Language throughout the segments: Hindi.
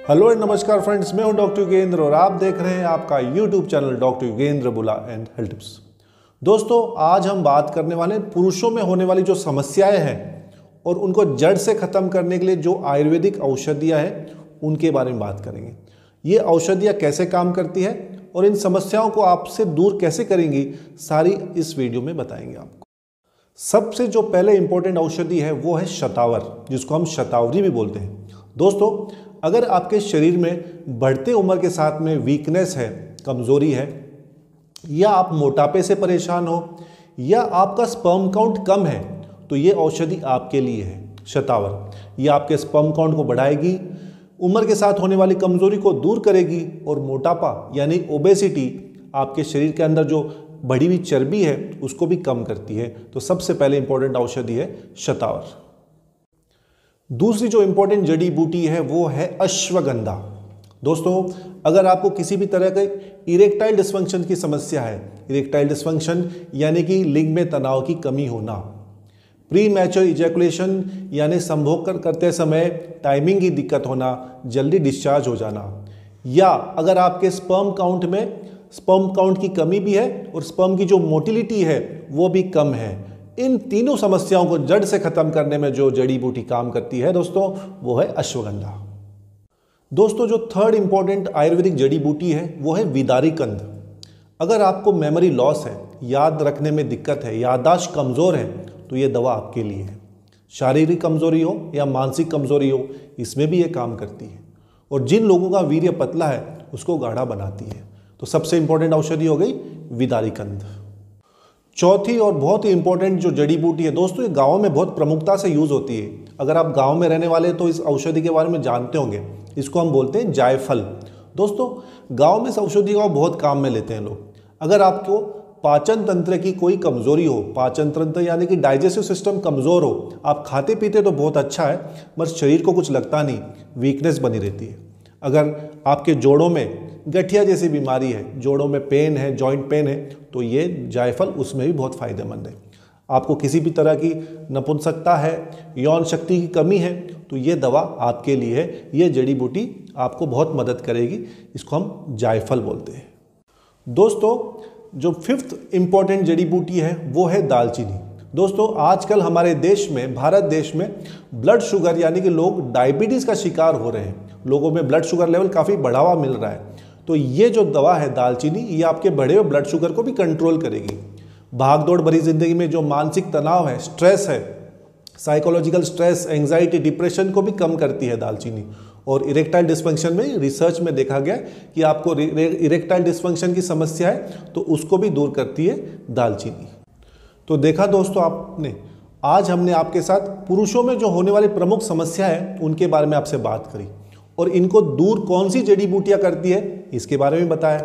हेलो एंड नमस्कार फ्रेंड्स, मैं हूं डॉक्टर युगेंद्र और आप देख रहे हैं आपका यूट्यूब चैनल डॉक्टर युगेंद्र बुला एंड हेल्थ टिप्स। दोस्तों, आज हम बात करने वाले हैं पुरुषों में होने वाली जो समस्याएं हैं और उनको जड़ से ख़त्म करने के लिए जो आयुर्वेदिक औषधियाँ हैं उनके बारे में बात करेंगे। ये औषधियाँ कैसे काम करती है और इन समस्याओं को आपसे दूर कैसे करेंगी, सारी इस वीडियो में बताएंगे आपको। सबसे जो पहले इंपॉर्टेंट औषधि है वो है शतावर, जिसको हम शतावरी भी बोलते हैं। दोस्तों, अगर आपके शरीर में बढ़ते उम्र के साथ में वीकनेस है, कमज़ोरी है, या आप मोटापे से परेशान हो, या आपका स्पर्म काउंट कम है, तो ये औषधि आपके लिए है शतावर। ये आपके स्पर्म काउंट को बढ़ाएगी, उम्र के साथ होने वाली कमज़ोरी को दूर करेगी और मोटापा यानी ओबेसिटी, आपके शरीर के अंदर जो बढ़ी हुई चर्बी है उसको भी कम करती है। तो सबसे पहले इंपॉर्टेंट औषधि है शतावर। दूसरी जो इंपॉर्टेंट जड़ी बूटी है वो है अश्वगंधा। दोस्तों, अगर आपको किसी भी तरह के इरेक्टाइल डिस्फंक्शन की समस्या है, इरेक्टाइल डिस्फंक्शन यानी कि लिंग में तनाव की कमी होना, प्री मैच्योर इजैकुलेशन यानी संभोग करते समय टाइमिंग की दिक्कत होना, जल्दी डिस्चार्ज हो जाना, या अगर आपके स्पर्म काउंट की कमी भी है और स्पर्म की जो मोटिलिटी है वो भी कम है, इन तीनों समस्याओं को जड़ से खत्म करने में जो जड़ी बूटी काम करती है दोस्तों, वो है अश्वगंधा। दोस्तों, जो थर्ड इंपॉर्टेंट आयुर्वेदिक जड़ी बूटी है वो है विदारीकंद। अगर आपको मेमोरी लॉस है, याद रखने में दिक्कत है, याददाश्त कमज़ोर है, तो ये दवा आपके लिए है। शारीरिक कमज़ोरी हो या मानसिक कमज़ोरी हो, इसमें भी ये काम करती है। और जिन लोगों का वीर्य पतला है उसको गाढ़ा बनाती है। तो सबसे इंपॉर्टेंट औषधि हो गई विदारीकंद। चौथी और बहुत ही इंपॉर्टेंट जो जड़ी बूटी है दोस्तों, ये गाँव में बहुत प्रमुखता से यूज़ होती है। अगर आप गाँव में रहने वाले तो इस औषधि के बारे में जानते होंगे। इसको हम बोलते हैं जायफल। दोस्तों, गाँव में इस औषधि का बहुत काम में लेते हैं लोग। अगर आपको पाचन तंत्र की कोई कमज़ोरी हो, पाचन तंत्र यानी कि डाइजेस्टिव सिस्टम कमज़ोर हो, आप खाते पीते तो बहुत अच्छा है बस शरीर को कुछ लगता नहीं, वीकनेस बनी रहती है। अगर आपके जोड़ों में गठिया जैसी बीमारी है, जोड़ों में पेन है, जॉइंट पेन है, तो ये जायफल उसमें भी बहुत फ़ायदेमंद है। आपको किसी भी तरह की नपुंसकता है, यौन शक्ति की कमी है, तो ये दवा आपके लिए है। ये जड़ी बूटी आपको बहुत मदद करेगी। इसको हम जायफल बोलते हैं। दोस्तों, जो फिफ्थ इम्पॉर्टेंट जड़ी बूटी है वो है दालचीनी। दोस्तों, आजकल हमारे देश में, भारत देश में ब्लड शुगर यानी कि लोग डायबिटीज़ का शिकार हो रहे हैं। लोगों में ब्लड शुगर लेवल काफ़ी बढ़ावा मिल रहा है। तो ये जो दवा है दालचीनी, ये आपके बढ़े हुए ब्लड शुगर को भी कंट्रोल करेगी। भाग दौड़ भरी जिंदगी में जो मानसिक तनाव है, स्ट्रेस है, साइकोलॉजिकल स्ट्रेस, एंग्जाइटी, डिप्रेशन को भी कम करती है दालचीनी। और इरेक्टाइल डिस्फंक्शन में रिसर्च में देखा गया कि आपको इरेक्टाइल डिस्फंक्शन की समस्या है तो उसको भी दूर करती है दालचीनी। तो देखा दोस्तों आपने, आज हमने आपके साथ पुरुषों में जो होने वाली प्रमुख समस्या है उनके बारे में आपसे बात करी और इनको दूर कौन सी जड़ी बूटियां करती है इसके बारे में बताया।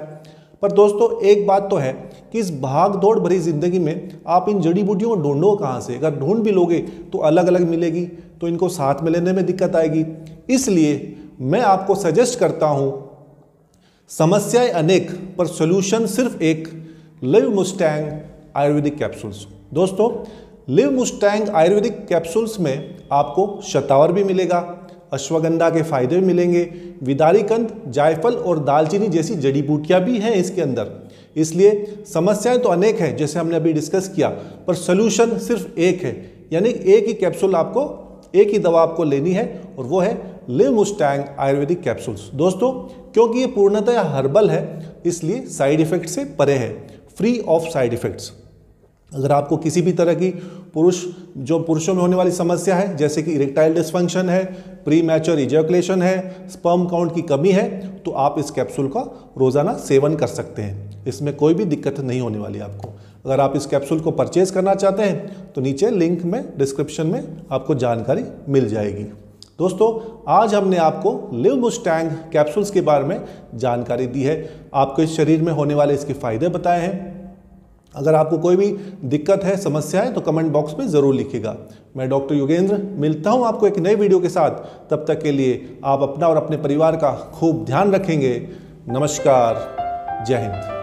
पर दोस्तों, एक बात तो है कि इस भाग दौड़ भरी जिंदगी में आप इन जड़ी बूटियों को ढूंढो कहाँ से? अगर ढूंढ भी लोगे तो अलग अलग मिलेगी, तो इनको साथ में लेने में दिक्कत आएगी। इसलिए मैं आपको सजेस्ट करता हूँ, समस्याएं अनेक पर सोल्यूशन सिर्फ एक, लिव मुस्टैंग आयुर्वेदिक कैप्सूल्स। दोस्तों, लिव मुस्टैंग आयुर्वेदिक कैप्सूल्स में आपको शतावर भी मिलेगा, अश्वगंधा के फायदे भी मिलेंगे, विदारीकंद, जायफल और दालचीनी जैसी जड़ी बूटियां भी हैं इसके अंदर। इसलिए समस्याएं तो अनेक हैं जैसे हमने अभी डिस्कस किया, पर सोल्यूशन सिर्फ एक है। यानी एक ही कैप्सूल आपको, एक ही दवा आपको लेनी है और वो है लिव मुस्टैंग आयुर्वेदिक कैप्सूल्स। दोस्तों, क्योंकि ये पूर्णतः हर्बल है इसलिए साइड इफेक्ट से परे है, फ्री ऑफ साइड इफेक्ट्स। अगर आपको किसी भी तरह की पुरुषों में होने वाली समस्या है, जैसे कि इरेक्टाइल डिस्फंक्शन है, प्री मैच्योर इजैकुलेशन है, स्पर्म काउंट की कमी है, तो आप इस कैप्सूल का रोज़ाना सेवन कर सकते हैं। इसमें कोई भी दिक्कत नहीं होने वाली आपको। अगर आप इस कैप्सूल को परचेज करना चाहते हैं तो नीचे लिंक में, डिस्क्रिप्शन में आपको जानकारी मिल जाएगी। दोस्तों, आज हमने आपको लिव मुस्टैंग कैप्सूल्स के बारे में जानकारी दी है, आपके शरीर में होने वाले इसके फायदे बताए हैं। अगर आपको कोई भी दिक्कत है, समस्या है, तो कमेंट बॉक्स में ज़रूर लिखिएगा। मैं डॉक्टर युगेंद्र मिलता हूं आपको एक नए वीडियो के साथ। तब तक के लिए आप अपना और अपने परिवार का खूब ध्यान रखेंगे। नमस्कार, जय हिंद।